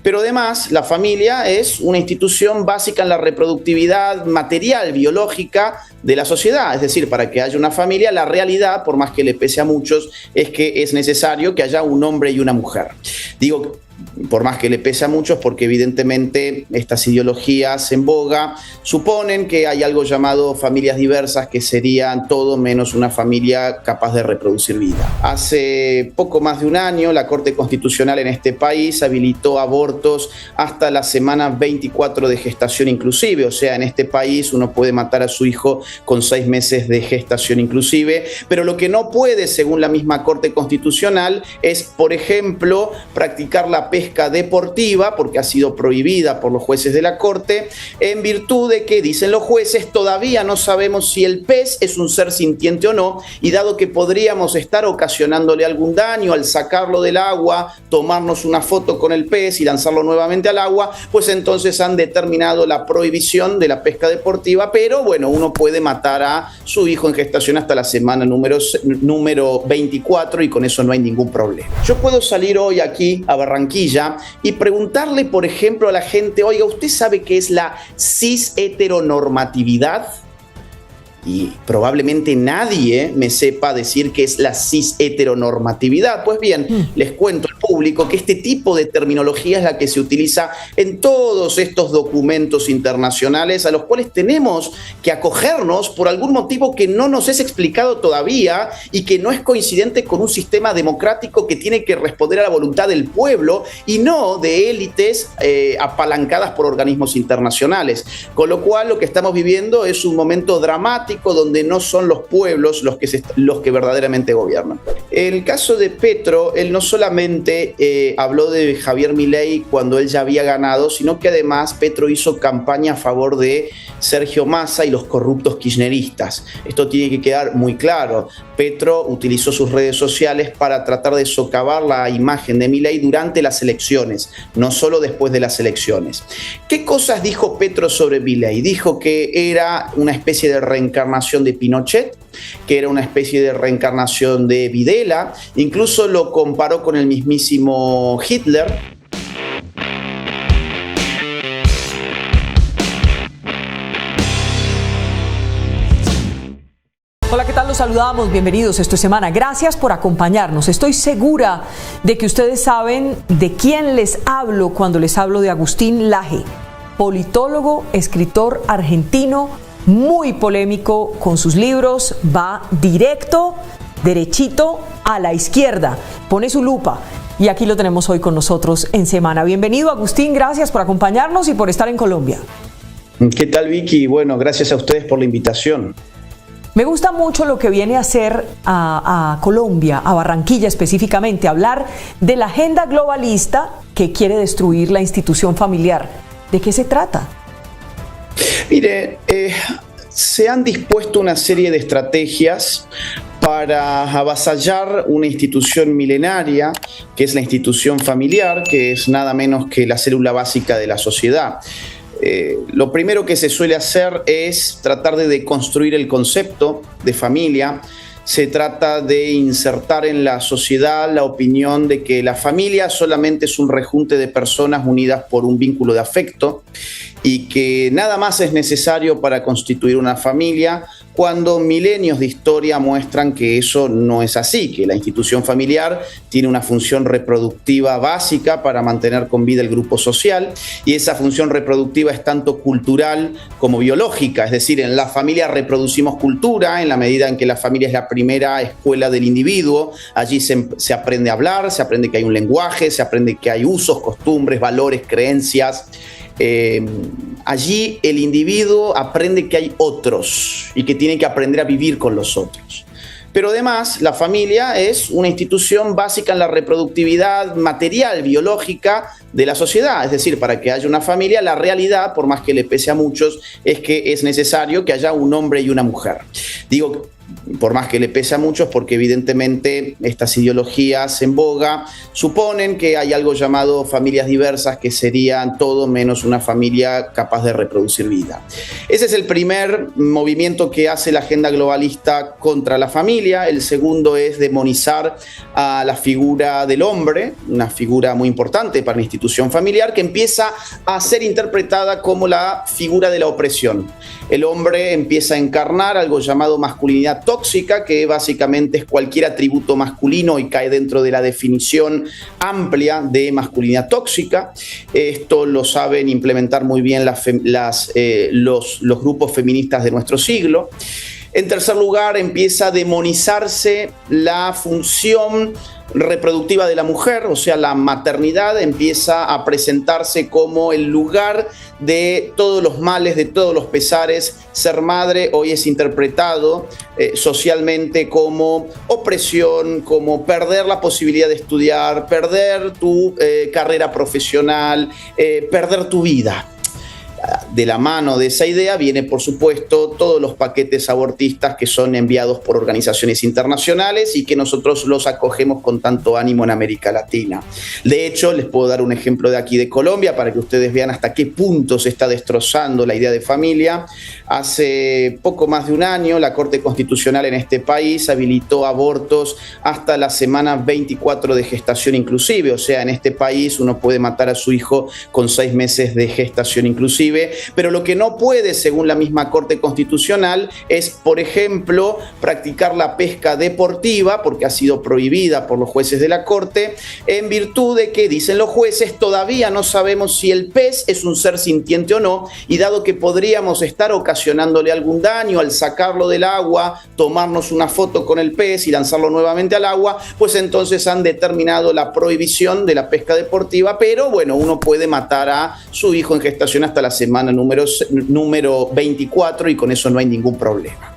Pero además, la familia es una institución básica en la reproductividad material, biológica de la sociedad. Es decir, para que haya una familia, la realidad, por más que le pese a muchos, es que es necesario que haya un hombre y una mujer. Digo, por más que le pese a muchos, porque evidentemente estas ideologías en boga suponen que hay algo llamado familias diversas, que serían todo menos una familia capaz de reproducir vida. Hace poco más de un año, la Corte Constitucional en este país habilitó abortos hasta la semana 24 de gestación inclusive. O sea, en este país uno puede matar a su hijo con 6 meses de gestación inclusive, pero lo que no puede, según la misma Corte Constitucional, es, por ejemplo, practicar la pesca deportiva, porque ha sido prohibida por los jueces de la Corte, en virtud de que, dicen los jueces, todavía no sabemos si el pez es un ser sintiente o no, y dado que podríamos estar ocasionándole algún daño al sacarlo del agua, tomarnos una foto con el pez y lanzarlo nuevamente al agua, pues entonces han determinado la prohibición de la pesca deportiva, pero bueno, uno puede matar a su hijo en gestación hasta la semana número 24 y con eso no hay ningún problema. Yo puedo salir hoy aquí a Barranquilla y preguntarle, por ejemplo, a la gente: oiga, ¿usted sabe qué es la cis-heteronormatividad? Y probablemente nadie me sepa decir qué es la cis-heteronormatividad. Pues bien, les cuento al público que este tipo de terminología es la que se utiliza en todos estos documentos internacionales a los cuales tenemos que acogernos por algún motivo que no nos es explicado todavía y que no es coincidente con un sistema democrático que tiene que responder a la voluntad del pueblo y no de élites apalancadas por organismos internacionales. Con lo cual, lo que estamos viviendo es un momento dramático donde no son los pueblos los que verdaderamente gobiernan. El caso de Petro, él no solamente habló de Javier Milei cuando él ya había ganado, sino que además Petro hizo campaña a favor de Sergio Massa y los corruptos kirchneristas. Esto tiene que quedar muy claro. Petro utilizó sus redes sociales para tratar de socavar la imagen de Milei durante las elecciones, no solo después de las elecciones. ¿Qué cosas dijo Petro sobre Milei? Dijo que era una especie de reencarnación de Pinochet, que era una especie de reencarnación de Videla, incluso lo comparó con el mismísimo Hitler. Hola, ¿qué tal? Los saludamos, bienvenidos, esto es Semana. Gracias por acompañarnos. Estoy segura de que ustedes saben de quién les hablo cuando les hablo de Agustín Laje, politólogo, escritor argentino, muy polémico con sus libros, va directo, derechito a la izquierda, pone su lupa. Y aquí lo tenemos hoy con nosotros en Semana. Bienvenido, Agustín, gracias por acompañarnos y por estar en Colombia. ¿Qué tal, Vicky? Bueno, gracias a ustedes por la invitación. Me gusta mucho lo que viene a hacer a Colombia, a Barranquilla específicamente, hablar de la agenda globalista que quiere destruir la institución familiar. ¿De qué se trata? Mire, se han dispuesto una serie de estrategias para avasallar una institución milenaria, que es la institución familiar, que es nada menos que la célula básica de la sociedad. Lo primero que se suele hacer es tratar de deconstruir el concepto de familia. Se trata de insertar en la sociedad la opinión de que la familia solamente es un rejunte de personas unidas por un vínculo de afecto y que nada más es necesario para constituir una familia, cuando milenios de historia muestran que eso no es así, que la institución familiar tiene una función reproductiva básica para mantener con vida el grupo social, y esa función reproductiva es tanto cultural como biológica. Es decir, en la familia reproducimos cultura en la medida en que la familia es la primera escuela del individuo. Allí se aprende a hablar, se aprende que hay un lenguaje, se aprende que hay usos, costumbres, valores, creencias. Allí el individuo aprende que hay otros y que tiene que aprender a vivir con los otros. Pero además, la familia es una institución básica en la reproductividad material, biológica de la sociedad. Es decir, para que haya una familia, la realidad, por más que le pese a muchos, es que es necesario que haya un hombre y una mujer. Digo, por más que le pese a muchos, porque evidentemente estas ideologías en boga suponen que hay algo llamado familias diversas, que serían todo menos una familia capaz de reproducir vida. Ese es el primer movimiento que hace la agenda globalista contra la familia. El segundo es demonizar a la figura del hombre, una figura muy importante para la institución familiar, que empieza a ser interpretada como la figura de la opresión. El hombre empieza a encarnar algo llamado masculinidad tóxica, que básicamente es cualquier atributo masculino y cae dentro de la definición amplia de masculinidad tóxica. Esto lo saben implementar muy bien los grupos feministas de nuestro siglo. En tercer lugar, empieza a demonizarse la función reproductiva de la mujer, o sea, la maternidad empieza a presentarse como el lugar de todos los males, de todos los pesares. Ser madre hoy es interpretado socialmente como opresión, como perder la posibilidad de estudiar, perder tu carrera profesional, perder tu vida. De la mano de esa idea viene, por supuesto, todos los paquetes abortistas que son enviados por organizaciones internacionales y que nosotros los acogemos con tanto ánimo en América Latina. De hecho, les puedo dar un ejemplo de aquí de Colombia para que ustedes vean hasta qué punto se está destrozando la idea de familia. Hace poco más de un año, la Corte Constitucional en este país habilitó abortos hasta la semana 24 de gestación inclusive. O sea, en este país uno puede matar a su hijo con 6 meses de gestación inclusive. Pero lo que no puede, según la misma Corte Constitucional, es, por ejemplo, practicar la pesca deportiva, porque ha sido prohibida por los jueces de la Corte, en virtud de que, dicen los jueces, todavía no sabemos si el pez es un ser sintiente o no, y dado que podríamos estar ocasionándole algún daño al sacarlo del agua, tomarnos una foto con el pez y lanzarlo nuevamente al agua, pues entonces han determinado la prohibición de la pesca deportiva, pero bueno, uno puede matar a su hijo en gestación hasta la semana número 24 y con eso no hay ningún problema.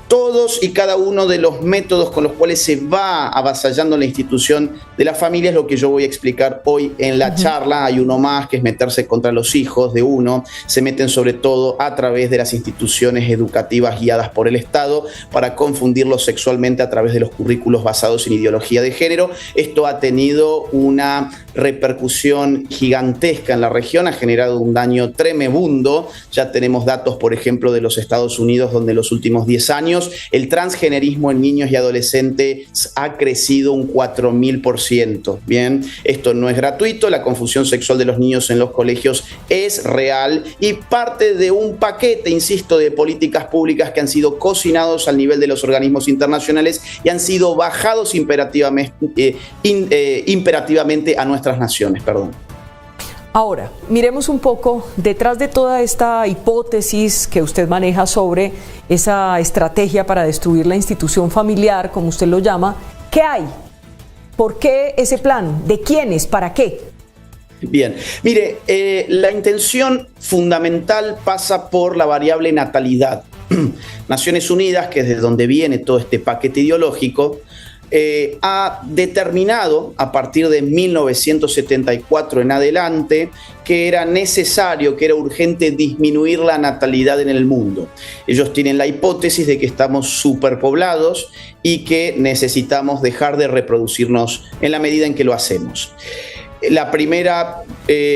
Todos y cada uno de los métodos con los cuales se va avasallando la institución de la familia es lo que yo voy a explicar hoy en la charla. Hay uno más, que es meterse contra los hijos de uno. Se meten sobre todo a través de las instituciones educativas guiadas por el Estado para confundirlos sexualmente a través de los currículos basados en ideología de género. Esto ha tenido una repercusión gigantesca en la región, ha generado un daño tremebundo. Ya tenemos datos, por ejemplo, de los Estados Unidos, donde en los últimos 10 años el transgenerismo en niños y adolescentes ha crecido un 4000%. Bien, esto no es gratuito, la confusión sexual de los niños en los colegios es real y parte de un paquete, insisto, de políticas públicas que han sido cocinados al nivel de los organismos internacionales y han sido bajados imperativamente a nuestras naciones. Ahora, miremos un poco detrás de toda esta hipótesis que usted maneja sobre esa estrategia para destruir la institución familiar, como usted lo llama. ¿Qué hay? ¿Por qué ese plan? ¿De quiénes? ¿Para qué? Bien, mire, la intención fundamental pasa por la variable natalidad. Naciones Unidas, que es de donde viene todo este paquete ideológico, ha determinado a partir de 1974 en adelante que era necesario, que era urgente disminuir la natalidad en el mundo. Ellos tienen la hipótesis de que estamos superpoblados y que necesitamos dejar de reproducirnos en la medida en que lo hacemos. La primera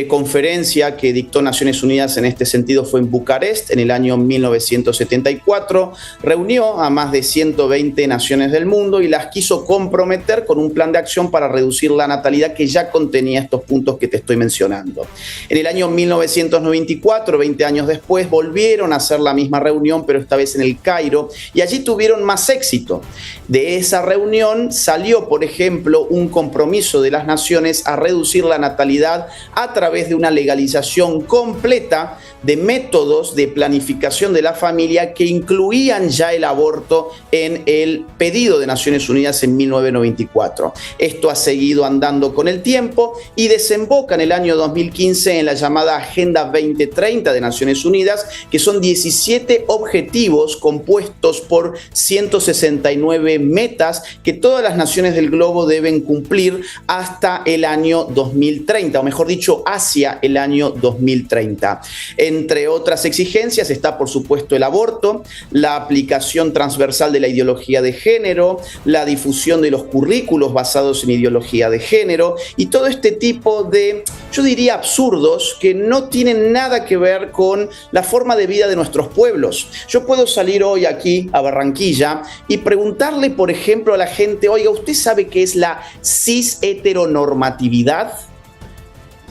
conferencia que dictó Naciones Unidas en este sentido fue en Bucarest en el año 1974. Reunió a más de 120 naciones del mundo y las quiso comprometer con un plan de acción para reducir la natalidad que ya contenía estos puntos que te estoy mencionando. En el año 1994, 20 años después, volvieron a hacer la misma reunión, pero esta vez en el Cairo, y allí tuvieron más éxito. De esa reunión salió, por ejemplo, un compromiso de las naciones a reducir la natalidad a través de una legalización completa de métodos de planificación de la familia que incluían ya el aborto en el pedido de Naciones Unidas en 1994. Esto ha seguido andando con el tiempo y desemboca en el año 2015 en la llamada Agenda 2030 de Naciones Unidas, que son 17 objetivos compuestos por 169 metas que todas las naciones del globo deben cumplir hasta el año 2030, o mejor dicho, hacia el año 2030. Entre otras exigencias está, por supuesto, el aborto, la aplicación transversal de la ideología de género, la difusión de los currículos basados en ideología de género y todo este tipo de, yo diría, absurdos que no tienen nada que ver con la forma de vida de nuestros pueblos. Yo puedo salir hoy aquí a Barranquilla y preguntarle, por ejemplo, a la gente: oiga, ¿usted sabe qué es la cis-heteronormatividad?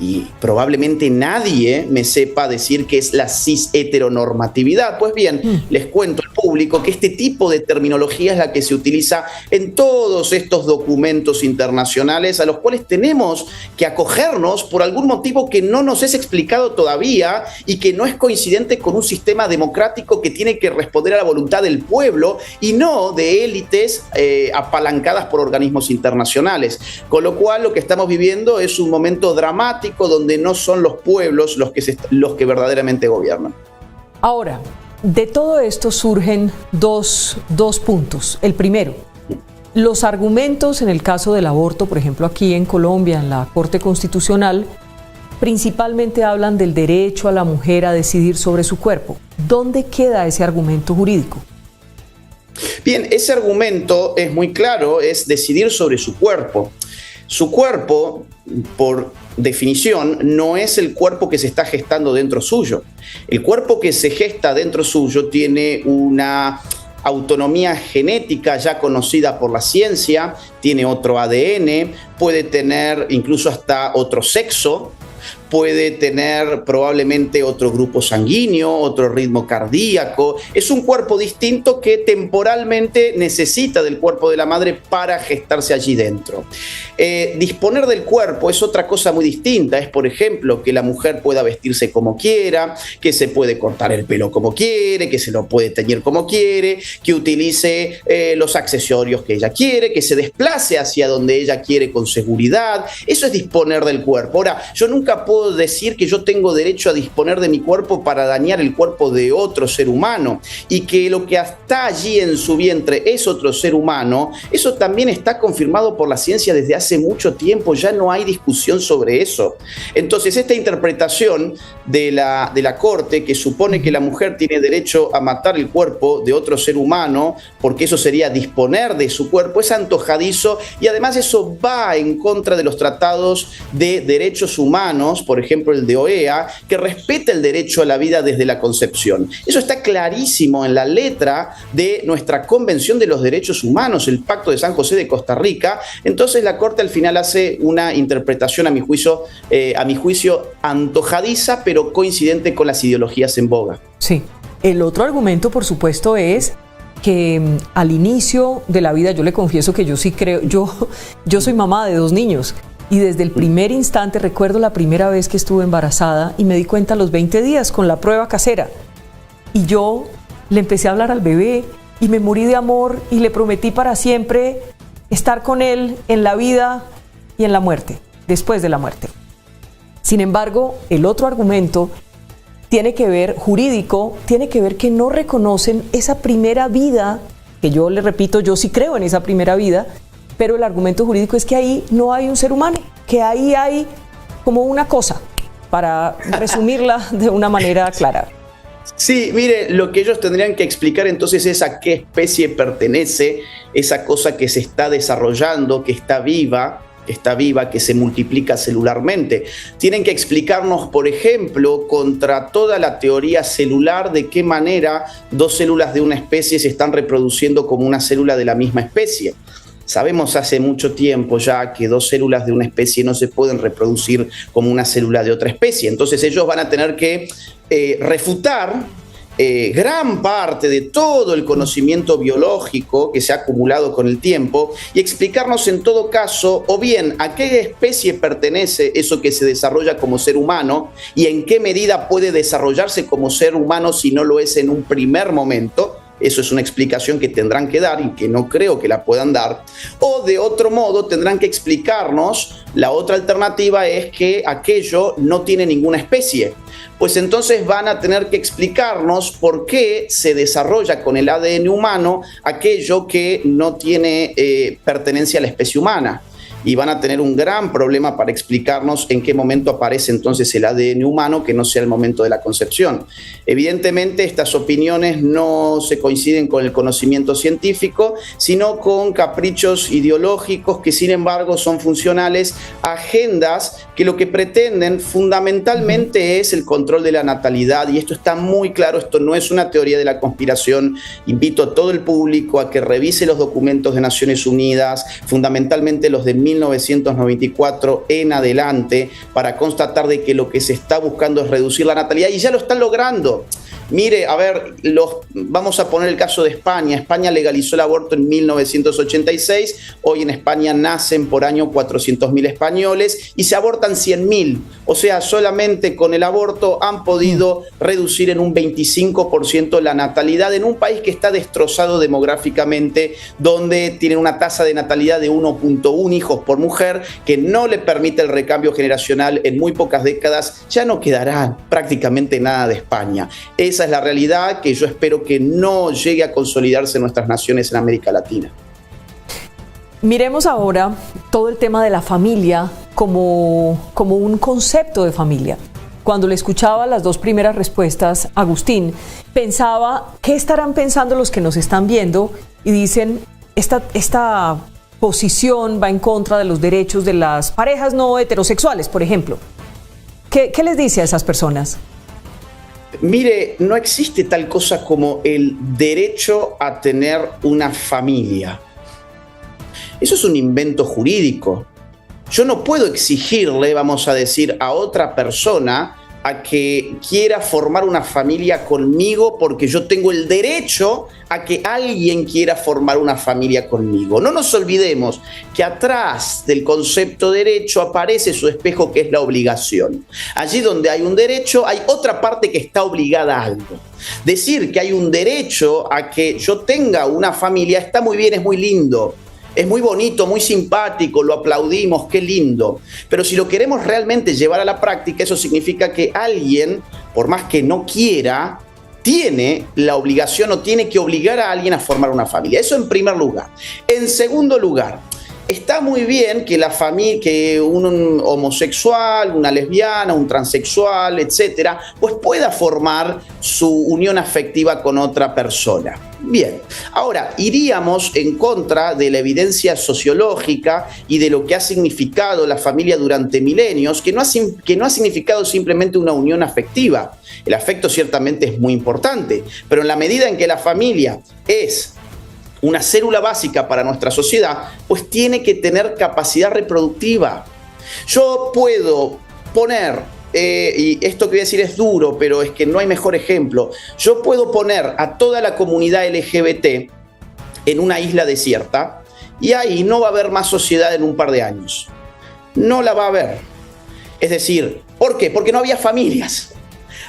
Y probablemente nadie me sepa decir qué es la cis-heteronormatividad. Pues bien, les cuento al público que este tipo de terminología es la que se utiliza en todos estos documentos internacionales a los cuales tenemos que acogernos por algún motivo que no nos es explicado todavía y que no es coincidente con un sistema democrático que tiene que responder a la voluntad del pueblo y no de élites apalancadas por organismos internacionales. Con lo cual, lo que estamos viviendo es un momento dramático donde no son los pueblos los que verdaderamente gobiernan. Ahora, de todo esto surgen dos puntos. El primero, los argumentos en el caso del aborto, por ejemplo, aquí en Colombia, en la Corte Constitucional, principalmente hablan del derecho a la mujer a decidir sobre su cuerpo. ¿Dónde queda ese argumento jurídico? Bien, ese argumento es muy claro, es decidir sobre su cuerpo. Su cuerpo, por definición, no es el cuerpo que se está gestando dentro suyo. El cuerpo que se gesta dentro suyo tiene una autonomía genética ya conocida por la ciencia, tiene otro ADN, puede tener incluso hasta otro sexo, puede tener probablemente otro grupo sanguíneo, otro ritmo cardíaco. Es un cuerpo distinto que temporalmente necesita del cuerpo de la madre para gestarse allí dentro. Disponer del cuerpo es otra cosa muy distinta. Es, por ejemplo, que la mujer pueda vestirse como quiera, que se puede cortar el pelo como quiere, que se lo puede teñir como quiere, que utilice los accesorios que ella quiere, que se desplace hacia donde ella quiere con seguridad. Eso es disponer del cuerpo. Ahora, yo nunca puedo decir que yo tengo derecho a disponer de mi cuerpo para dañar el cuerpo de otro ser humano y que lo que está allí en su vientre es otro ser humano. Eso también está confirmado por la ciencia desde hace mucho tiempo, ya no hay discusión sobre eso. Entonces, esta interpretación de la Corte, que supone que la mujer tiene derecho a matar el cuerpo de otro ser humano, porque eso sería disponer de su cuerpo, es antojadizo y además eso va en contra de los tratados de derechos humanos, por ejemplo el de OEA, que respeta el derecho a la vida desde la concepción. Eso está clarísimo en la letra de nuestra Convención de los Derechos Humanos, el Pacto de San José de Costa Rica. Entonces la Corte al final hace una interpretación, a mi juicio antojadiza, pero coincidente con las ideologías en boga. Sí. El otro argumento, por supuesto, es que al inicio de la vida, yo le confieso que yo sí creo, yo soy mamá de 2 niños. Y desde el primer instante, recuerdo la primera vez que estuve embarazada y me di cuenta a los 20 días con la prueba casera. Y yo le empecé a hablar al bebé y me morí de amor y le prometí para siempre estar con él en la vida y en la muerte, después de la muerte. Sin embargo, el otro argumento tiene que ver, jurídico, tiene que ver que no reconocen esa primera vida, que yo le repito, yo sí creo en esa primera vida, pero el argumento jurídico es que ahí no hay un ser humano, que ahí hay como una cosa, para resumirla de una manera clara. Sí, mire, lo que ellos tendrían que explicar entonces es a qué especie pertenece esa cosa que se está desarrollando, que está viva, que se multiplica celularmente. Tienen que explicarnos, por ejemplo, contra toda la teoría celular, de qué manera 2 células de una especie se están reproduciendo como una célula de la misma especie. Sabemos hace mucho tiempo ya que 2 células de una especie no se pueden reproducir como una célula de otra especie. Entonces ellos van a tener que refutar gran parte de todo el conocimiento biológico que se ha acumulado con el tiempo y explicarnos en todo caso, o bien a qué especie pertenece eso que se desarrolla como ser humano y en qué medida puede desarrollarse como ser humano si no lo es en un primer momento. Eso es una explicación que tendrán que dar y que no creo que la puedan dar. O de otro modo tendrán que explicarnos, la otra alternativa es que aquello no tiene ninguna especie. Pues entonces van a tener que explicarnos por qué se desarrolla con el ADN humano aquello que no tiene pertenencia a la especie humana. y van a tener un gran problema para explicarnos en qué momento aparece entonces el ADN humano, que no sea el momento de la concepción. Evidentemente, estas opiniones no se coinciden con el conocimiento científico, sino con caprichos ideológicos que, sin embargo, son funcionales a agendas que lo que pretenden fundamentalmente es el control de la natalidad, y esto está muy claro, esto no es una teoría de la conspiración. Invito a todo el público a que revise los documentos de Naciones Unidas, fundamentalmente los de 1994 en adelante, para constatar de que lo que se está buscando es reducir la natalidad, y ya lo están logrando. Mire, a ver, vamos a poner el caso de España. España legalizó el aborto en 1986. Hoy en España nacen por año 400.000 españoles y se abortan 100.000. O sea, solamente con el aborto han podido reducir en un 25% la natalidad en un país que está destrozado demográficamente, donde tienen una tasa de natalidad de 1.1 hijos por mujer, que no le permite el recambio generacional. En muy pocas décadas ya no quedará prácticamente nada de España. Esa es la realidad que yo espero que no llegue a consolidarse en nuestras naciones en América Latina. Miremos ahora todo el tema de la familia como un concepto de familia. Cuando le escuchaba las dos primeras respuestas, Agustín, pensaba, ¿qué estarán pensando los que nos están viendo? Y dicen, esta posición va en contra de los derechos de las parejas no heterosexuales, por ejemplo. ¿Qué les dice a esas personas? Mire, no existe tal cosa como el derecho a tener una familia. Eso es un invento jurídico. Yo no puedo exigirle, vamos a decir, a otra persona a que quiera formar una familia conmigo porque yo tengo el derecho a que alguien quiera formar una familia conmigo. No nos olvidemos que atrás del concepto derecho aparece su espejo, que es la obligación. Allí donde hay un derecho hay otra parte que está obligada a algo. Decir que hay un derecho a que yo tenga una familia está muy bien, es muy lindo. Es muy bonito, muy simpático, lo aplaudimos, qué lindo. Pero si lo queremos realmente llevar a la práctica, eso significa que alguien, por más que no quiera, tiene la obligación o tiene que obligar a alguien a formar una familia. Eso en primer lugar. En segundo lugar, está muy bien que la familia, que un homosexual, una lesbiana, un transexual, etcétera, pues pueda formar su unión afectiva con otra persona. Bien, ahora iríamos en contra de la evidencia sociológica y de lo que ha significado la familia durante milenios, que no ha significado simplemente una unión afectiva. El afecto ciertamente es muy importante, pero en la medida en que la familia es una célula básica para nuestra sociedad, pues tiene que tener capacidad reproductiva. Yo puedo poner, y esto que voy a decir es duro, pero es que no hay mejor ejemplo, yo puedo poner a toda la comunidad LGBT en una isla desierta y ahí no va a haber más sociedad en un par de años. No la va a haber. Es decir, ¿por qué? Porque no había familias.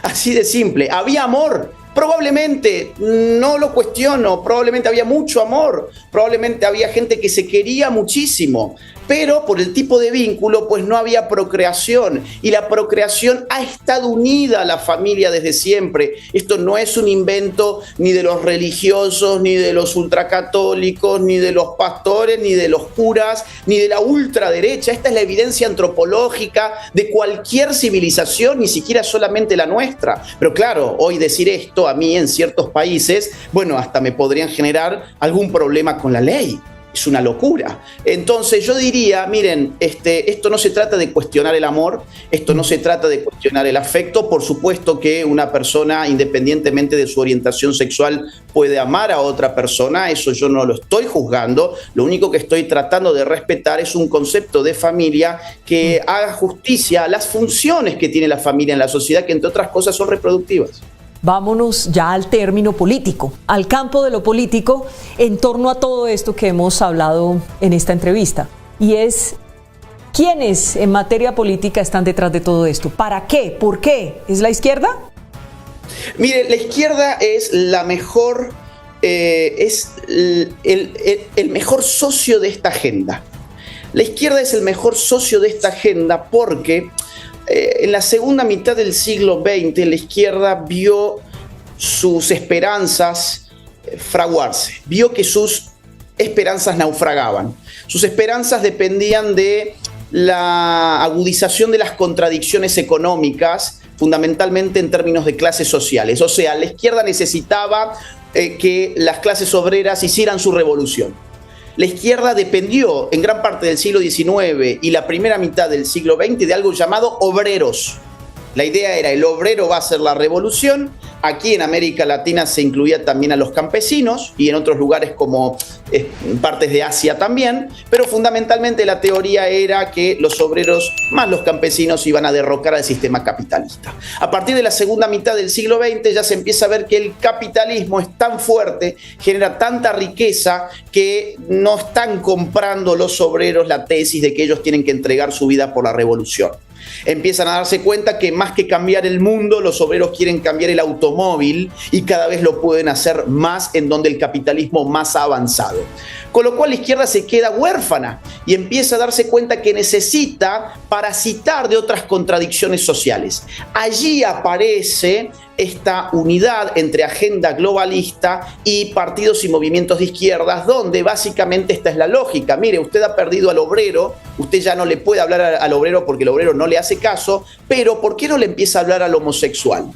Así de simple. ¿Había amor? Probablemente, no lo cuestiono, probablemente había mucho amor, probablemente había gente que se quería muchísimo, pero por el tipo de vínculo pues no había procreación, y la procreación ha estado unida a la familia desde siempre. Esto no es un invento ni de los religiosos, ni de los ultracatólicos, ni de los pastores, ni de los curas, ni de la ultraderecha. Esta es la evidencia antropológica de cualquier civilización, ni siquiera solamente la nuestra. Pero claro, hoy decir esto a mí en ciertos países, bueno, hasta me podrían generar algún problema con la ley. Es una locura. Entonces yo diría, miren, esto no se trata de cuestionar el amor, esto no se trata de cuestionar el afecto. Por supuesto que una persona, independientemente de su orientación sexual, puede amar a otra persona, eso yo no lo estoy juzgando. Lo único que estoy tratando de respetar es un concepto de familia que haga justicia a las funciones que tiene la familia en la sociedad, que entre otras cosas son reproductivas. Vámonos ya al término político, al campo de lo político, en torno a todo esto que hemos hablado en esta entrevista. Y es, ¿quiénes en materia política están detrás de todo esto? ¿Para qué? ¿Por qué? ¿Es la izquierda? Mire, la izquierda es la mejor, es el mejor socio de esta agenda. La izquierda es el mejor socio de esta agenda porque en la segunda mitad del siglo XX, la izquierda vio sus esperanzas fraguarse, vio que sus esperanzas naufragaban. Sus esperanzas dependían de la agudización de las contradicciones económicas, fundamentalmente en términos de clases sociales. O sea, la izquierda necesitaba que las clases obreras hicieran su revolución. La izquierda dependió en gran parte del siglo XIX y la primera mitad del siglo XX de algo llamado obreros. La idea era: el obrero va a hacer la revolución. Aquí en América Latina se incluía también a los campesinos y en otros lugares como partes de Asia también, pero fundamentalmente la teoría era que los obreros más los campesinos iban a derrocar al sistema capitalista. A partir de la segunda mitad del siglo XX ya se empieza a ver que el capitalismo es tan fuerte, genera tanta riqueza, que no están comprando los obreros la tesis de que ellos tienen que entregar su vida por la revolución. Empiezan a darse cuenta que más que cambiar el mundo, los obreros quieren cambiar el automóvil, y cada vez lo pueden hacer más en donde el capitalismo más ha avanzado. Con lo cual la izquierda se queda huérfana y empieza a darse cuenta que necesita parasitar de otras contradicciones sociales. Allí aparece esta unidad entre agenda globalista y partidos y movimientos de izquierdas, donde básicamente esta es la lógica. Mire, usted ha perdido al obrero, usted ya no le puede hablar al obrero porque el obrero no le hace caso, pero ¿por qué no le empieza a hablar al homosexual?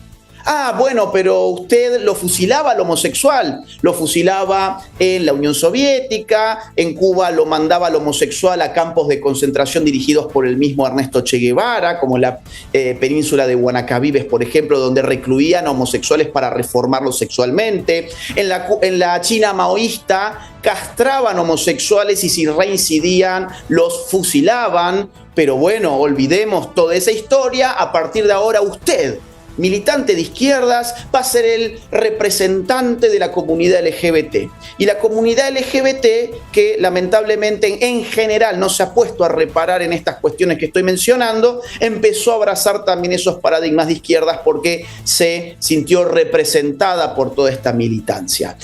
Ah, bueno, pero usted lo fusilaba al homosexual, lo fusilaba en la Unión Soviética, en Cuba lo mandaba al homosexual a campos de concentración dirigidos por el mismo Ernesto Che Guevara, como la península de Guanacabibes, por ejemplo, donde recluían a homosexuales para reformarlos sexualmente. En la China maoísta castraban homosexuales y si reincidían los fusilaban. Pero bueno, olvidemos toda esa historia. A partir de ahora usted, militante de izquierdas, va a ser el representante de la comunidad LGBT. Y la comunidad LGBT, que lamentablemente en general no se ha puesto a reparar en estas cuestiones que estoy mencionando, empezó a abrazar también esos paradigmas de izquierdas porque se sintió representada por toda esta militancia.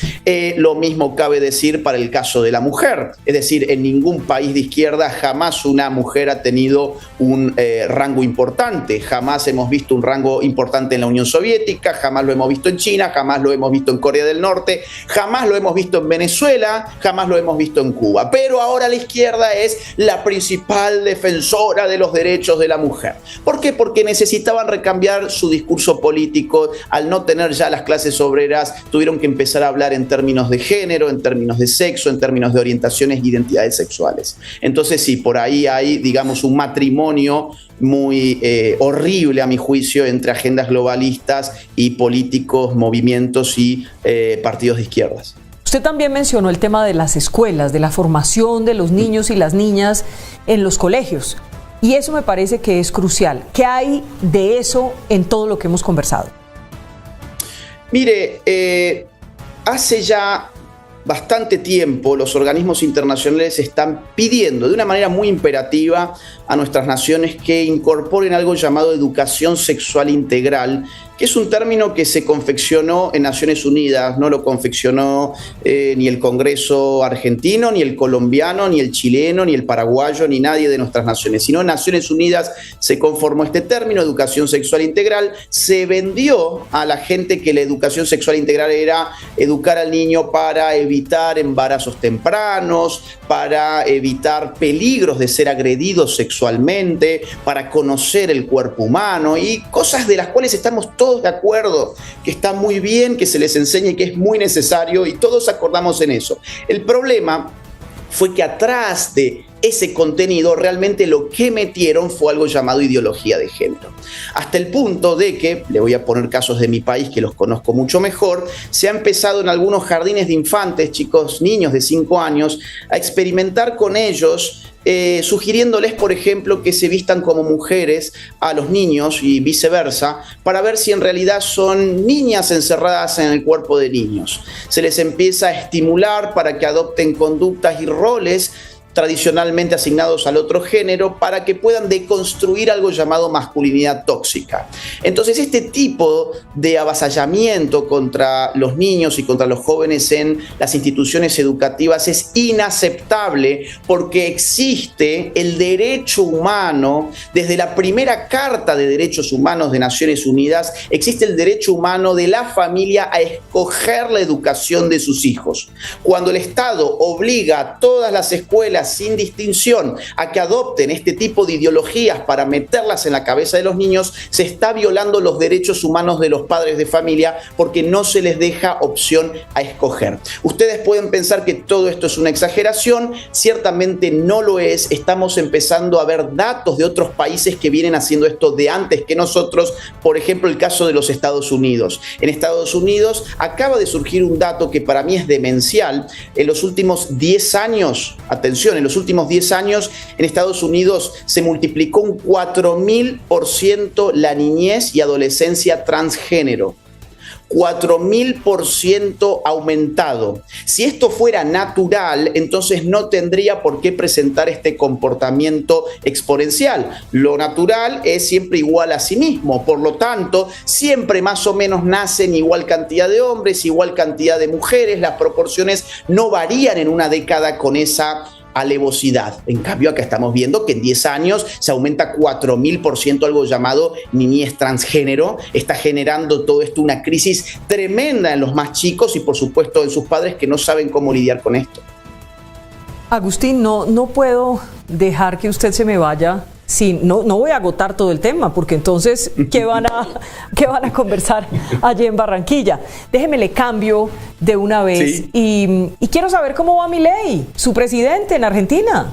Lo mismo cabe decir para el caso de la mujer. Es decir, en ningún país de izquierda jamás una mujer ha tenido un rango importante. Jamás hemos visto un rango importante en la Unión Soviética, jamás lo hemos visto en China, jamás lo hemos visto en Corea del Norte, jamás lo hemos visto en Venezuela, jamás lo hemos visto en Cuba. Pero ahora la izquierda es la principal defensora de los derechos de la mujer. ¿Por qué? Porque necesitaban recambiar su discurso político. Al no tener ya las clases obreras, tuvieron que empezar a hablar en términos de género, en términos de sexo, en términos de orientaciones e identidades sexuales. Entonces sí, por ahí hay, digamos, un matrimonio muy horrible a mi juicio entre agendas globalistas y políticos, movimientos y partidos de izquierdas. Usted también mencionó el tema de las escuelas, de la formación de los niños y las niñas en los colegios, y eso me parece que es crucial. ¿Qué hay de eso en todo lo que hemos conversado? Mire, hace ya bastante tiempo los organismos internacionales están pidiendo de una manera muy imperativa a nuestras naciones que incorporen algo llamado educación sexual integral, que es un término que se confeccionó en Naciones Unidas. No lo confeccionó ni el Congreso argentino, ni el colombiano, ni el chileno, ni el paraguayo, ni nadie de nuestras naciones, sino en Naciones Unidas se conformó este término, educación sexual integral. Se vendió a la gente que la educación sexual integral era educar al niño para evitar embarazos tempranos, para evitar peligros de ser agredidos sexualmente, para conocer el cuerpo humano y cosas de las cuales estamos todos de acuerdo, que está muy bien que se les enseñe, que es muy necesario y todos acordamos en eso. El problema fue que atrás de ese contenido realmente lo que metieron fue algo llamado ideología de género. Hasta el punto de que, le voy a poner casos de mi país que los conozco mucho mejor, se ha empezado en algunos jardines de infantes, chicos, niños de 5 años, a experimentar con ellos, sugiriéndoles, por ejemplo, que se vistan como mujeres a los niños y viceversa, para ver si en realidad son niñas encerradas en el cuerpo de niños. Se les empieza a estimular para que adopten conductas y roles tradicionalmente asignados al otro género para que puedan deconstruir algo llamado masculinidad tóxica. Entonces, este tipo de avasallamiento contra los niños y contra los jóvenes en las instituciones educativas es inaceptable porque existe el derecho humano. Desde la primera Carta de Derechos Humanos de Naciones Unidas existe el derecho humano de la familia a escoger la educación de sus hijos. Cuando el Estado obliga a todas las escuelas sin distinción a que adopten este tipo de ideologías para meterlas en la cabeza de los niños, se está violando los derechos humanos de los padres de familia porque no se les deja opción a escoger. Ustedes pueden pensar que todo esto es una exageración, ciertamente no lo es. Estamos empezando a ver datos de otros países que vienen haciendo esto de antes que nosotros, por ejemplo el caso de los Estados Unidos. En Estados Unidos acaba de surgir un dato que para mí es demencial. En los últimos 10 años, atención, en los últimos 10 años en Estados Unidos se multiplicó un 4000% la niñez y adolescencia transgénero. 4000% aumentado. Si esto fuera natural, entonces no tendría por qué presentar este comportamiento exponencial. Lo natural es siempre igual a sí mismo, por lo tanto, siempre más o menos nacen igual cantidad de hombres, igual cantidad de mujeres, las proporciones no varían en una década con esa alevosidad. En cambio, acá estamos viendo que en 10 años se aumenta 4000%, algo llamado niñez transgénero. Está generando todo esto una crisis tremenda en los más chicos y, por supuesto, en sus padres que no saben cómo lidiar con esto. Agustín, no puedo dejar que usted se me vaya. Sí, no voy a agotar todo el tema, porque entonces, ¿qué van a conversar allí en Barranquilla? Déjeme le cambio de una vez. Sí. Y quiero saber cómo va Milei, su presidente en Argentina.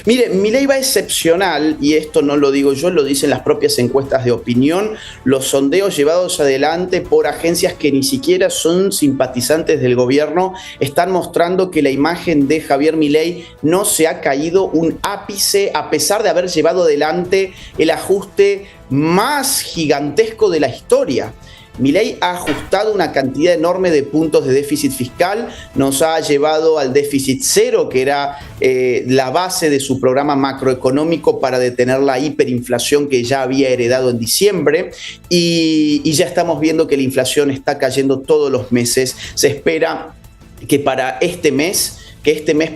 Mire, Milei va excepcional, y esto no lo digo yo, lo dicen las propias encuestas de opinión, los sondeos llevados adelante por agencias que ni siquiera son simpatizantes del gobierno, están mostrando que la imagen de Javier Milei no se ha caído un ápice, a pesar de haber llevado adelante el ajuste más gigantesco de la historia. Milei ha ajustado una cantidad enorme de puntos de déficit fiscal, nos ha llevado al déficit cero, que era la base de su programa macroeconómico para detener la hiperinflación que ya había heredado en diciembre, y ya estamos viendo que la inflación está cayendo todos los meses. Se espera que para este mes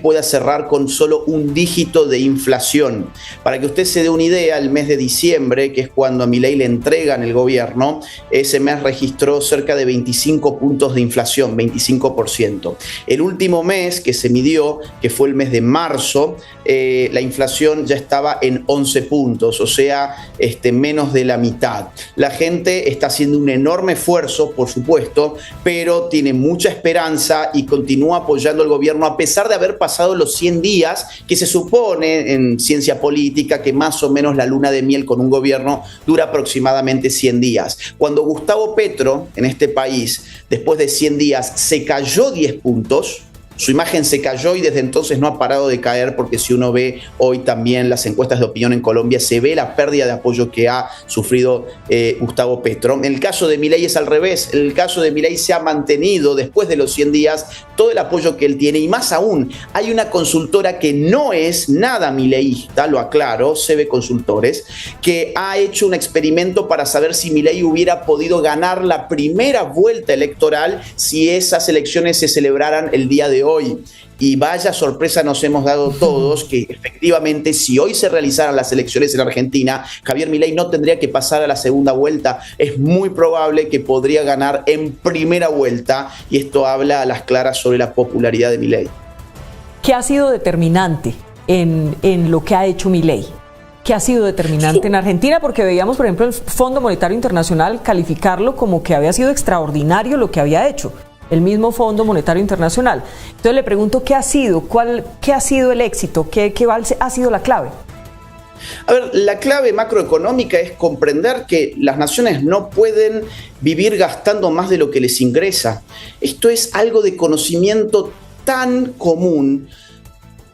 pueda cerrar con solo un dígito de inflación. Para que usted se dé una idea, el mes de diciembre, que es cuando a Milei le entregan el gobierno, ese mes registró cerca de 25 puntos de inflación, 25%. El último mes que se midió, que fue el mes de marzo, la inflación ya estaba en 11 puntos, o sea, menos de la mitad. La gente está haciendo un enorme esfuerzo, por supuesto, pero tiene mucha esperanza y continúa apoyando al gobierno a pesar de haber pasado los 100 días, que se supone en ciencia política que más o menos la luna de miel con un gobierno dura aproximadamente 100 días. Cuando Gustavo Petro, en este país, después de 100 días, se cayó 10 puntos, su imagen se cayó y desde entonces no ha parado de caer, porque si uno ve hoy también las encuestas de opinión en Colombia, se ve la pérdida de apoyo que ha sufrido Gustavo Petro. En el caso de Milei es al revés. En el caso de Milei se ha mantenido después de los 100 días todo el apoyo que él tiene, y más aún, hay una consultora que no es nada mileísta, lo aclaro, CB Consultores, que ha hecho un experimento para saber si Milei hubiera podido ganar la primera vuelta electoral si esas elecciones se celebraran el día de hoy. Y vaya sorpresa nos hemos dado todos, que efectivamente si hoy se realizaran las elecciones en Argentina, Javier Milei no tendría que pasar a la segunda vuelta. Es muy probable que podría ganar en primera vuelta, y esto habla a las claras sobre la popularidad de Milei. ¿Qué ha sido determinante en lo que ha hecho Milei? ¿Qué ha sido determinante en Argentina? Porque veíamos, por ejemplo, el Fondo Monetario Internacional calificarlo como que había sido extraordinario lo que había hecho. El mismo Fondo Monetario Internacional. Entonces le pregunto, ¿qué ha sido? ¿Qué ha sido el éxito? ¿Qué ha sido la clave? A ver, la clave macroeconómica es comprender que las naciones no pueden vivir gastando más de lo que les ingresa. Esto es algo de conocimiento tan común,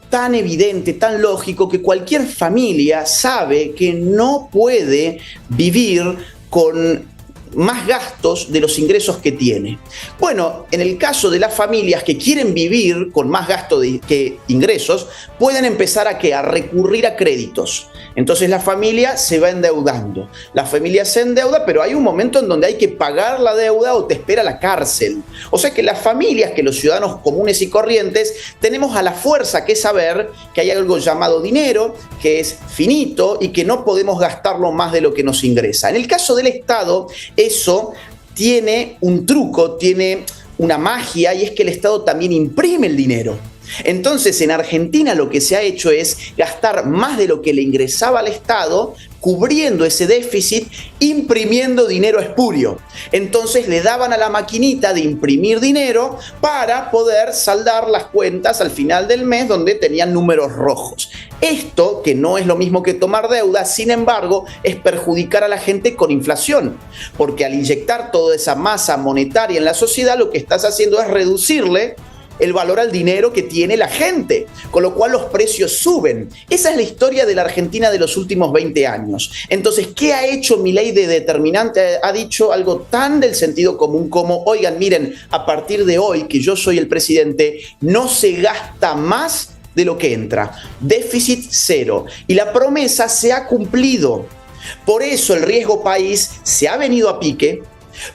tan evidente, tan lógico, que cualquier familia sabe que no puede vivir con más gastos de los ingresos que tiene. Bueno, en el caso de las familias que quieren vivir con más gastos que ingresos, pueden empezar a recurrir a créditos. Entonces la familia se va endeudando. La familia se endeuda, pero hay un momento en donde hay que pagar la deuda o te espera la cárcel. O sea que las familias, que los ciudadanos comunes y corrientes, tenemos a la fuerza que saber que hay algo llamado dinero, que es finito y que no podemos gastarlo más de lo que nos ingresa. En el caso del Estado, eso tiene un truco, tiene una magia, y es que el Estado también imprime el dinero. Entonces, en Argentina lo que se ha hecho es gastar más de lo que le ingresaba al Estado, cubriendo ese déficit, imprimiendo dinero espurio. Entonces le daban a la maquinita de imprimir dinero para poder saldar las cuentas al final del mes donde tenían números rojos. Esto, que no es lo mismo que tomar deuda, sin embargo, es perjudicar a la gente con inflación, porque al inyectar toda esa masa monetaria en la sociedad, lo que estás haciendo es reducirle el valor al dinero que tiene la gente, con lo cual los precios suben. Esa es la historia de la Argentina de los últimos 20 años. Entonces, ¿qué ha hecho Milei de determinante? Ha dicho algo tan del sentido común como, oigan, miren, a partir de hoy que yo soy el presidente, no se gasta más de lo que entra. Déficit cero. Y la promesa se ha cumplido. Por eso el riesgo país se ha venido a pique.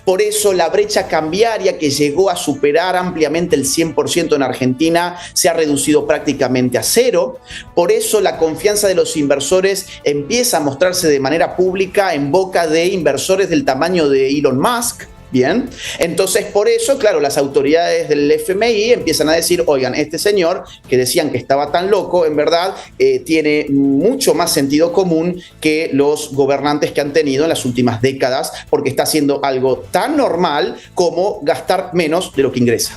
Por eso la brecha cambiaria, que llegó a superar ampliamente el 100% en Argentina, se ha reducido prácticamente a cero. Por eso la confianza de los inversores empieza a mostrarse de manera pública en boca de inversores del tamaño de Elon Musk. Bien, entonces por eso, claro, las autoridades del FMI empiezan a decir, oigan, este señor que decían que estaba tan loco, en verdad tiene mucho más sentido común que los gobernantes que han tenido en las últimas décadas, porque está haciendo algo tan normal como gastar menos de lo que ingresa.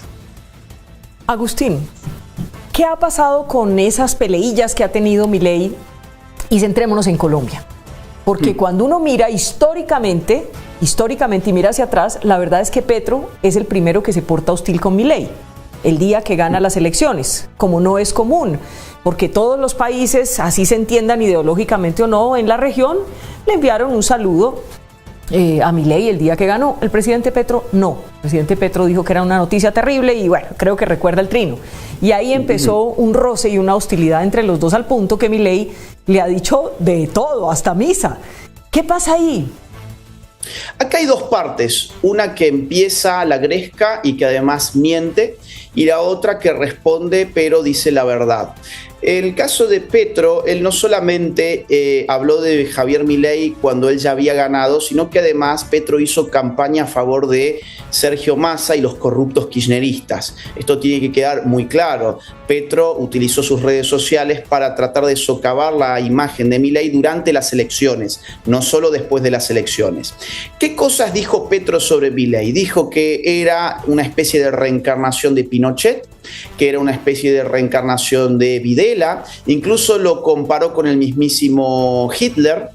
Agustín, ¿qué ha pasado con esas peleillas que ha tenido Milei? Y centrémonos en Colombia, porque cuando uno mira históricamente y mira hacia atrás, la verdad es que Petro es el primero que se porta hostil con Milei el día que gana las elecciones, como no es común, porque todos los países, así se entiendan ideológicamente o no, en la región, le enviaron un saludo a Milei el día que ganó. El presidente Petro no. El presidente Petro dijo que era una noticia terrible y bueno, creo que recuerda el trino. Y ahí empezó un roce y una hostilidad entre los dos al punto que Milei le ha dicho de todo, hasta misa. ¿Qué pasa ahí? Acá hay dos partes, una que empieza la gresca y que además miente, y la otra que responde pero dice la verdad. En el caso de Petro, él no solamente habló de Javier Milei cuando él ya había ganado, sino que además Petro hizo campaña a favor de Sergio Massa y los corruptos kirchneristas. Esto tiene que quedar muy claro. Petro utilizó sus redes sociales para tratar de socavar la imagen de Milei durante las elecciones, no solo después de las elecciones. ¿Qué cosas dijo Petro sobre Milei? Dijo que era una especie de reencarnación de Pinochet, que era una especie de reencarnación de Videla, incluso lo comparó con el mismísimo Hitler.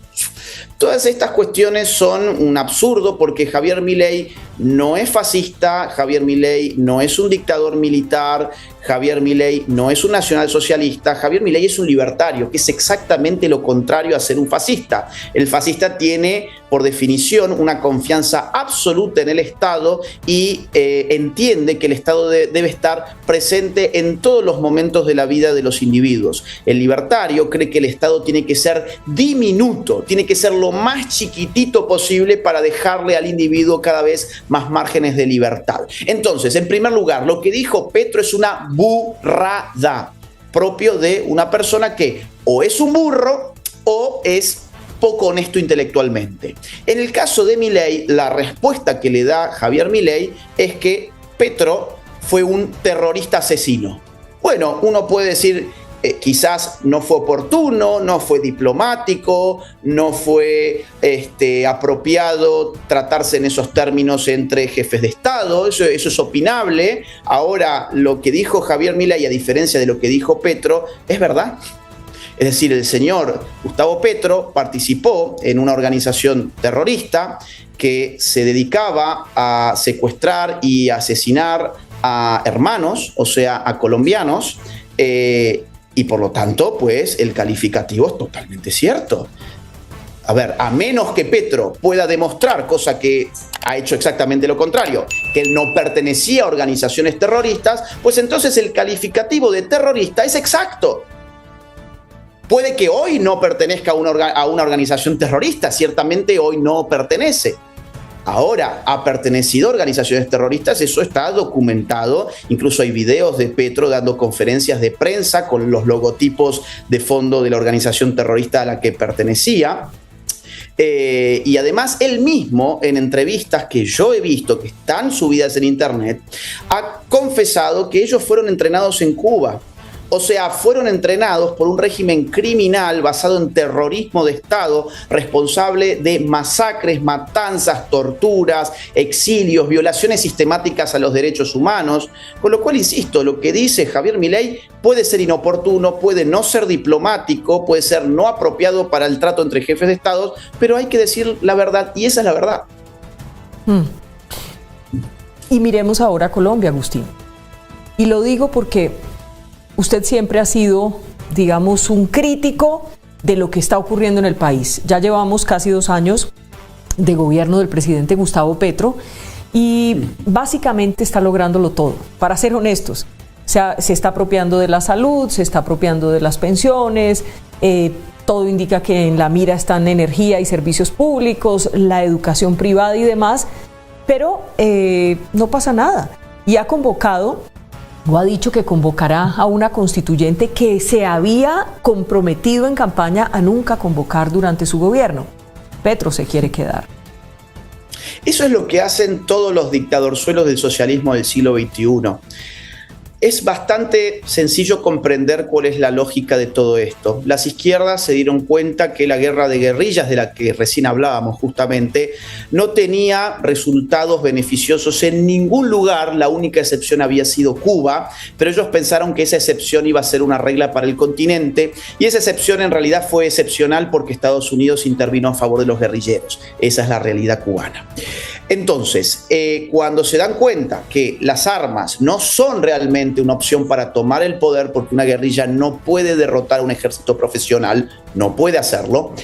Todas estas cuestiones son un absurdo porque Javier Milei no es fascista, Javier Milei no es un dictador militar, Javier Milei no es un nacionalsocialista, Javier Milei es un libertario, que es exactamente lo contrario a ser un fascista. El fascista tiene, por definición, una confianza absoluta en el Estado y entiende que el Estado debe estar presente en todos los momentos de la vida de los individuos. El libertario cree que el Estado tiene que ser diminuto, tiene que ser lo más chiquitito posible para dejarle al individuo cada vez más márgenes de libertad. Entonces, en primer lugar, lo que dijo Petro es una burrada, propio de una persona que o es un burro o es poco honesto intelectualmente. En el caso de Milei, la respuesta que le da Javier Milei es que Petro fue un terrorista asesino. Bueno, uno puede decir, quizás no fue oportuno, no fue diplomático, no fue apropiado tratarse en esos términos entre jefes de Estado, eso es opinable. Ahora, lo que dijo Javier Milei, a diferencia de lo que dijo Petro, es verdad. Es decir, el señor Gustavo Petro participó en una organización terrorista que se dedicaba a secuestrar y asesinar a hermanos, o sea, a colombianos, y por lo tanto, pues, el calificativo es totalmente cierto. A ver, a menos que Petro pueda demostrar, cosa que ha hecho exactamente lo contrario, que él no pertenecía a organizaciones terroristas, pues entonces el calificativo de terrorista es exacto. Puede que hoy no pertenezca a una organización terrorista, ciertamente hoy no pertenece. Ahora, ha pertenecido a organizaciones terroristas, eso está documentado, incluso hay videos de Petro dando conferencias de prensa con los logotipos de fondo de la organización terrorista a la que pertenecía. Y además él mismo, en entrevistas que yo he visto, que están subidas en internet, ha confesado que ellos fueron entrenados en Cuba. O sea, fueron entrenados por un régimen criminal basado en terrorismo de Estado, responsable de masacres, matanzas, torturas, exilios, violaciones sistemáticas a los derechos humanos. Con lo cual, insisto, lo que dice Javier Milei puede ser inoportuno, puede no ser diplomático, puede ser no apropiado para el trato entre jefes de Estado, pero hay que decir la verdad, y esa es la verdad. Y miremos ahora a Colombia, Agustín. Y lo digo porque usted siempre ha sido, digamos, un crítico de lo que está ocurriendo en el país. Ya llevamos casi 2 años de gobierno del presidente Gustavo Petro y básicamente está lográndolo todo, para ser honestos. O sea, se está apropiando de la salud, se está apropiando de las pensiones, todo indica que en la mira están energía y servicios públicos, la educación privada y demás, pero no pasa nada. Y ha convocado, o ha dicho que convocará a una constituyente que se había comprometido en campaña a nunca convocar durante su gobierno. Petro se quiere quedar. Eso es lo que hacen todos los dictadorzuelos del socialismo del siglo XXI. Es bastante sencillo comprender cuál es la lógica de todo esto. Las izquierdas se dieron cuenta que la guerra de guerrillas, de la que recién hablábamos justamente, no tenía resultados beneficiosos en ningún lugar. La única excepción había sido Cuba, pero ellos pensaron que esa excepción iba a ser una regla para el continente, y esa excepción en realidad fue excepcional porque Estados Unidos intervino a favor de los guerrilleros. Esa es la realidad cubana. Entonces, cuando se dan cuenta que las armas no son realmente una opción para tomar el poder, porque una guerrilla no puede derrotar a un ejército profesional, no puede hacerlo,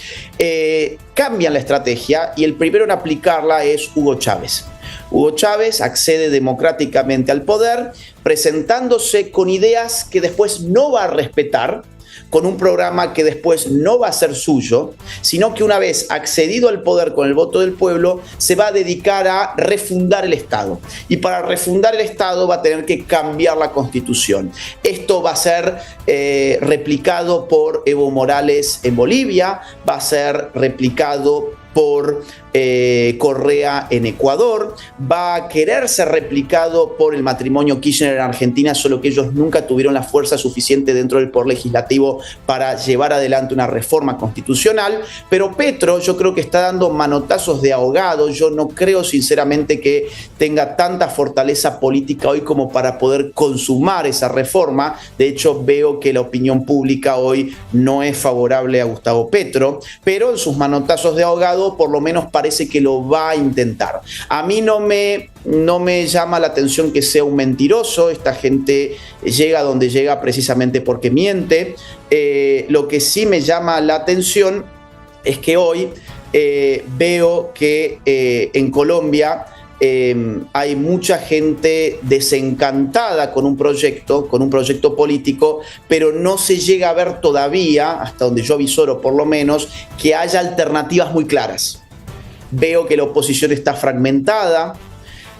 cambian la estrategia, y el primero en aplicarla es Hugo Chávez. Hugo Chávez accede democráticamente al poder, presentándose con ideas que después no va a respetar, con un programa que después no va a ser suyo, sino que una vez accedido al poder con el voto del pueblo, se va a dedicar a refundar el Estado. Y para refundar el Estado va a tener que cambiar la Constitución. Esto va a ser replicado por Evo Morales en Bolivia, va a ser replicado por Correa en Ecuador, va a querer ser replicado por el matrimonio Kirchner en Argentina, solo que ellos nunca tuvieron la fuerza suficiente dentro del poder legislativo para llevar adelante una reforma constitucional. Pero Petro, yo creo que está dando manotazos de ahogado. Yo no creo sinceramente que tenga tanta fortaleza política hoy como para poder consumar esa reforma. De hecho, veo que la opinión pública hoy no es favorable a Gustavo Petro, pero en sus manotazos de ahogado por lo menos parece que lo va a intentar. A mí no me llama la atención que sea un mentiroso. Esta gente llega donde llega precisamente porque miente. Lo que sí me llama la atención es que hoy veo que en Colombia hay mucha gente desencantada con un proyecto político, pero no se llega a ver todavía, hasta donde yo avisoro por lo menos, que haya alternativas muy claras. Veo que la oposición está fragmentada,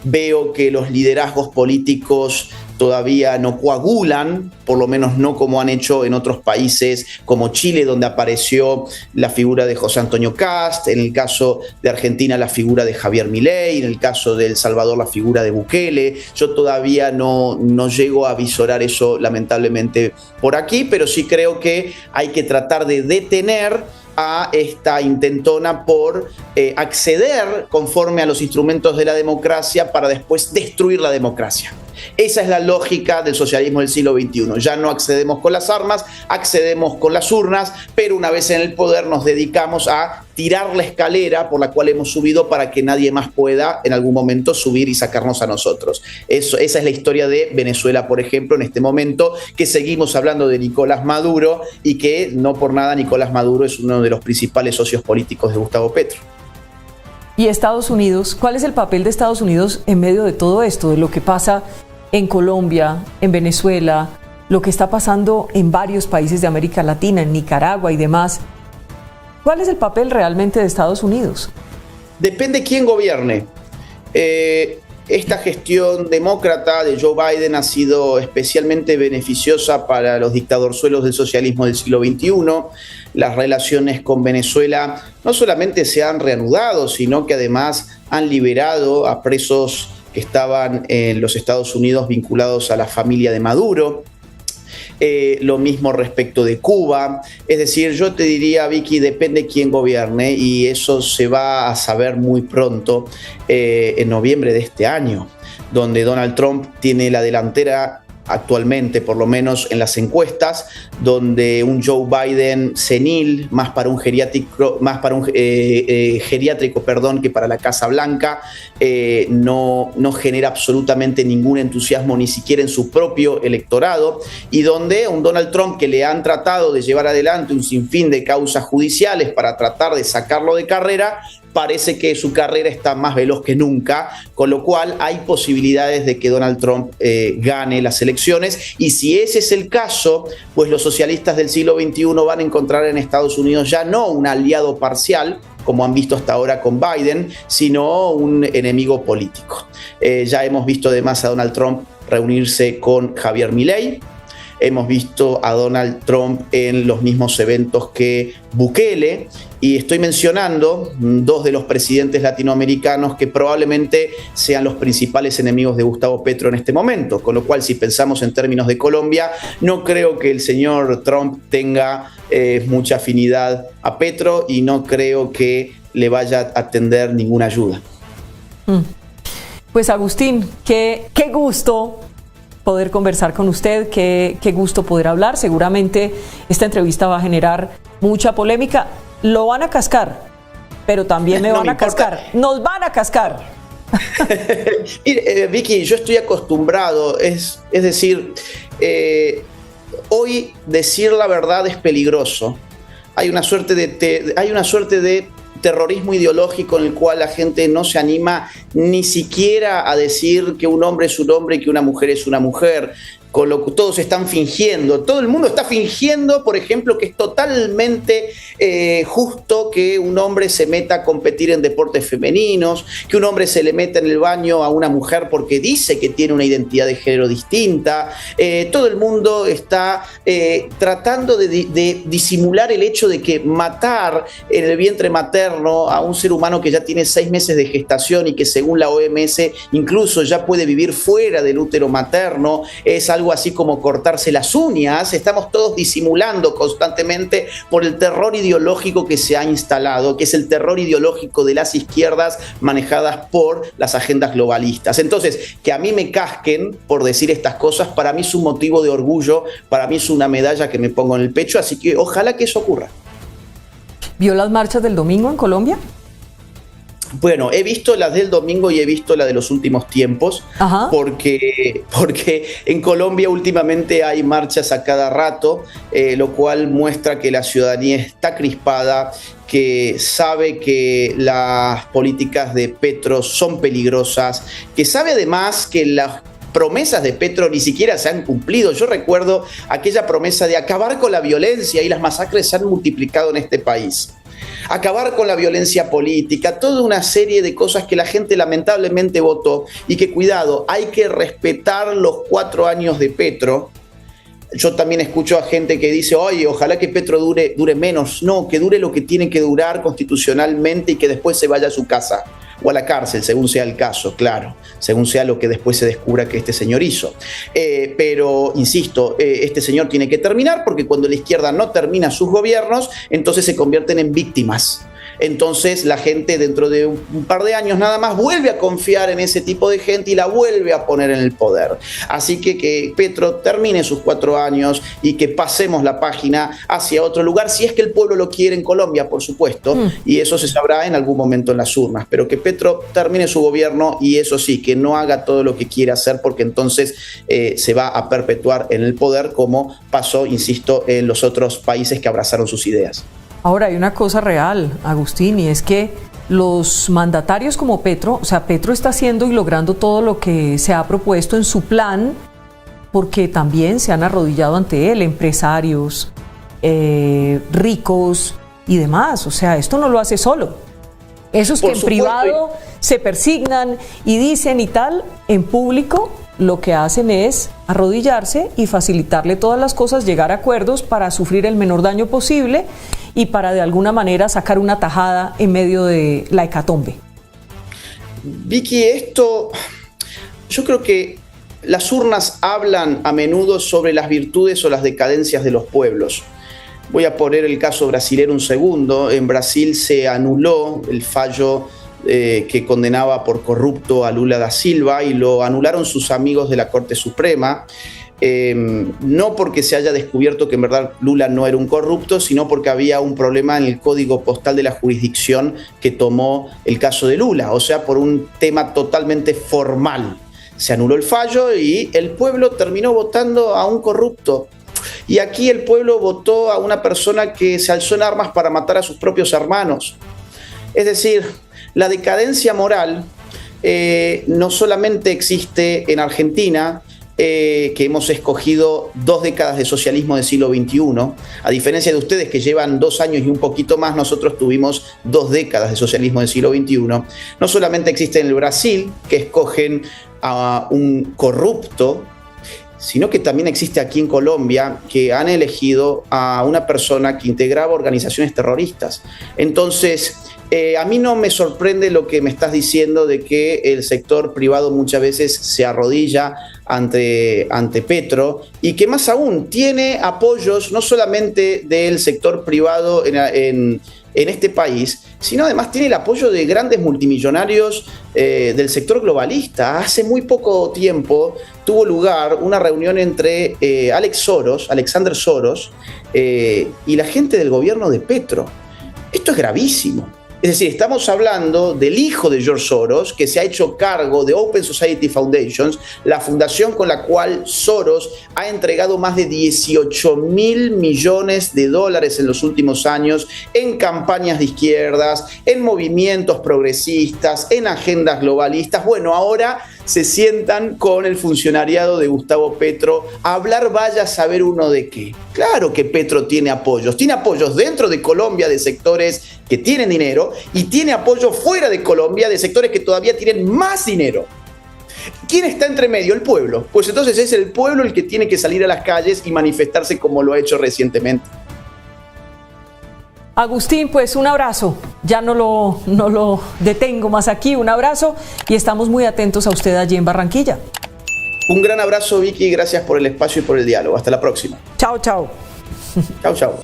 veo que los liderazgos políticos todavía no coagulan, por lo menos no como han hecho en otros países como Chile, donde apareció la figura de José Antonio Kast, en el caso de Argentina la figura de Javier Milei, en el caso de El Salvador la figura de Bukele. Yo todavía no llego a visorar eso lamentablemente por aquí, pero sí creo que hay que tratar de detener a esta intentona por acceder conforme a los instrumentos de la democracia para después destruir la democracia. Esa es la lógica del socialismo del siglo XXI. Ya no accedemos con las armas, accedemos con las urnas, pero una vez en el poder nos dedicamos a tirar la escalera por la cual hemos subido para que nadie más pueda en algún momento subir y sacarnos a nosotros. Esa es la historia de Venezuela, por ejemplo, en este momento, que seguimos hablando de Nicolás Maduro y que no por nada Nicolás Maduro es uno de los principales socios políticos de Gustavo Petro. ¿Y Estados Unidos? ¿Cuál es el papel de Estados Unidos en medio de todo esto, de lo que pasa en Colombia, en Venezuela, lo que está pasando en varios países de América Latina, en Nicaragua y demás? ¿Cuál es el papel realmente de Estados Unidos? Depende quién gobierne. esta gestión demócrata de Joe Biden ha sido especialmente beneficiosa para los dictadorzuelos del socialismo del siglo XXI. Las relaciones con Venezuela no solamente se han reanudado, sino que además han liberado a presos que estaban en los Estados Unidos vinculados a la familia de Maduro. Lo mismo respecto de Cuba. Es decir, yo te diría, Vicky, depende quién gobierne, y eso se va a saber muy pronto, en noviembre de este año, donde Donald Trump tiene la delantera actualmente, por lo menos en las encuestas, donde un Joe Biden senil, más para un geriátrico que para la Casa Blanca, no genera absolutamente ningún entusiasmo, ni siquiera en su propio electorado, y donde un Donald Trump que le han tratado de llevar adelante un sinfín de causas judiciales para tratar de sacarlo de carrera, parece que su carrera está más veloz que nunca, con lo cual hay posibilidades de que Donald Trump gane las elecciones, y si ese es el caso, pues los socialistas del siglo XXI van a encontrar en Estados Unidos ya no un aliado parcial, como han visto hasta ahora con Biden, sino un enemigo político. Ya hemos visto además a Donald Trump reunirse con Javier Milei. Hemos visto a Donald Trump en los mismos eventos que Bukele, y estoy mencionando dos de los presidentes latinoamericanos que probablemente sean los principales enemigos de Gustavo Petro en este momento, con lo cual, si pensamos en términos de Colombia, no creo que el señor Trump tenga mucha afinidad a Petro, y no creo que le vaya a tender ninguna ayuda. Pues Agustín, qué gusto poder conversar con usted, qué gusto poder hablar. Seguramente esta entrevista va a generar mucha polémica. Lo van a cascar, pero también me van a cascar. Nos van a cascar. Mire, Vicky, yo estoy acostumbrado, es decir, hoy decir la verdad es peligroso. Hay una suerte de terrorismo ideológico en el cual la gente no se anima ni siquiera a decir que un hombre es un hombre y que una mujer es una mujer, con lo que todos están fingiendo. Todo el mundo está fingiendo, por ejemplo, que es totalmente justo que un hombre se meta a competir en deportes femeninos, que un hombre se le meta en el baño a una mujer porque dice que tiene una identidad de género distinta. Todo el mundo está tratando de disimular el hecho de que matar en el vientre materno a un ser humano que ya tiene 6 meses de gestación y que según la OMS incluso ya puede vivir fuera del útero materno es algo así como cortarse las uñas. Estamos todos disimulando constantemente por el terror ideológico que se ha instalado, que es el terror ideológico de las izquierdas manejadas por las agendas globalistas. Entonces, que a mí me casquen por decir estas cosas, para mí es un motivo de orgullo, para mí es una medalla que me pongo en el pecho, así que ojalá que eso ocurra. ¿Vio las marchas del domingo en Colombia? Bueno, he visto las del domingo y he visto la de los últimos tiempos, porque en Colombia últimamente hay marchas a cada rato, lo cual muestra que la ciudadanía está crispada, que sabe que las políticas de Petro son peligrosas, que sabe además que las promesas de Petro ni siquiera se han cumplido. Yo recuerdo aquella promesa de acabar con la violencia, y las masacres se han multiplicado en este país. Acabar con la violencia política, toda una serie de cosas que la gente lamentablemente votó, y que, cuidado, hay que respetar los 4 años de Petro. Yo también escucho a gente que dice, oye, ojalá que Petro dure menos. No, que dure lo que tiene que durar constitucionalmente y que después se vaya a su casa o a la cárcel, según sea el caso, claro, según sea lo que después se descubra que este señor hizo. Pero, insisto, este señor tiene que terminar, porque cuando la izquierda no termina sus gobiernos, entonces se convierten en víctimas. Entonces la gente dentro de un par de años nada más vuelve a confiar en ese tipo de gente y la vuelve a poner en el poder. Así que Petro termine sus 4 años y que pasemos la página hacia otro lugar, si es que el pueblo lo quiere en Colombia, por supuesto, y eso se sabrá en algún momento en las urnas, pero que Petro termine su gobierno, y eso sí, que no haga todo lo que quiere hacer, porque entonces se va a perpetuar en el poder, como pasó, insisto, en los otros países que abrazaron sus ideas. Ahora, hay una cosa real, Agustín, y es que los mandatarios como Petro, o sea, Petro está haciendo y logrando todo lo que se ha propuesto en su plan, porque también se han arrodillado ante él empresarios, ricos y demás. O sea, esto no lo hace solo. Esos que en privado se persignan y dicen y tal, en público lo que hacen es arrodillarse y facilitarle todas las cosas, llegar a acuerdos para sufrir el menor daño posible y para de alguna manera sacar una tajada en medio de la hecatombe. Vicky, yo creo que las urnas hablan a menudo sobre las virtudes o las decadencias de los pueblos. Voy a poner el caso brasilero un segundo. En Brasil se anuló el fallo que condenaba por corrupto a Lula da Silva y lo anularon sus amigos de la Corte Suprema. No porque se haya descubierto que en verdad Lula no era un corrupto, sino porque había un problema en el código postal de la jurisdicción que tomó el caso de Lula, o sea, por un tema totalmente formal. Se anuló el fallo y el pueblo terminó votando a un corrupto. Y aquí el pueblo votó a una persona que se alzó en armas para matar a sus propios hermanos. Es decir, la decadencia moral no solamente existe en Argentina, que hemos escogido 2 décadas de socialismo del siglo XXI. A diferencia de ustedes que llevan 2 años y un poquito más, nosotros tuvimos 2 décadas de socialismo del siglo XXI. No solamente existe en el Brasil, que escogen a un corrupto, sino que también existe aquí en Colombia, que han elegido a una persona que integraba organizaciones terroristas. Entonces, a mí no me sorprende lo que me estás diciendo de que el sector privado muchas veces se arrodilla ante Petro y que más aún tiene apoyos no solamente del sector privado en este país, sino además tiene el apoyo de grandes multimillonarios del sector globalista. Hace muy poco tiempo tuvo lugar una reunión entre Alexander Soros, y la gente del gobierno de Petro. Esto es gravísimo. Es decir, estamos hablando del hijo de George Soros, que se ha hecho cargo de Open Society Foundations, la fundación con la cual Soros ha entregado más de 18.000 millones de dólares en los últimos años en campañas de izquierdas, en movimientos progresistas, en agendas globalistas. Bueno, ahora se sientan con el funcionariado de Gustavo Petro a hablar, vaya a saber uno de qué. Claro que Petro tiene apoyos dentro de Colombia de sectores que tienen dinero y tiene apoyo fuera de Colombia de sectores que todavía tienen más dinero. ¿Quién está entre medio? El pueblo. Pues entonces es el pueblo el que tiene que salir a las calles y manifestarse como lo ha hecho recientemente. Agustín, pues un abrazo. Ya no lo detengo más aquí. Un abrazo y estamos muy atentos a usted allí en Barranquilla. Un gran abrazo, Vicky. Gracias por el espacio y por el diálogo. Hasta la próxima. Chao, chao. Chao, chao.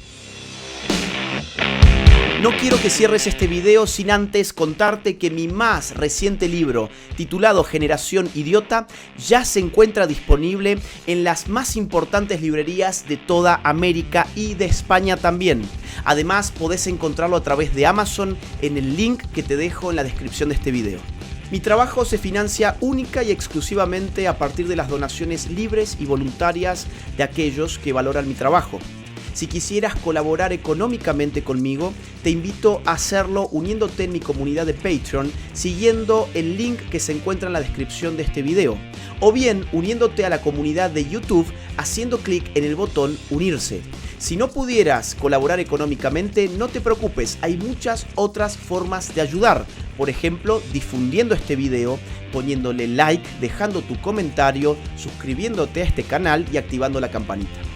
No quiero que cierres este video sin antes contarte que mi más reciente libro, titulado Generación Idiota, ya se encuentra disponible en las más importantes librerías de toda América y de España también. Además, podés encontrarlo a través de Amazon en el link que te dejo en la descripción de este video. Mi trabajo se financia única y exclusivamente a partir de las donaciones libres y voluntarias de aquellos que valoran mi trabajo. Si quisieras colaborar económicamente conmigo, te invito a hacerlo uniéndote en mi comunidad de Patreon, siguiendo el link que se encuentra en la descripción de este video, o bien uniéndote a la comunidad de YouTube haciendo clic en el botón Unirse. Si no pudieras colaborar económicamente, no te preocupes, hay muchas otras formas de ayudar. Por ejemplo, difundiendo este video, poniéndole like, dejando tu comentario, suscribiéndote a este canal y activando la campanita.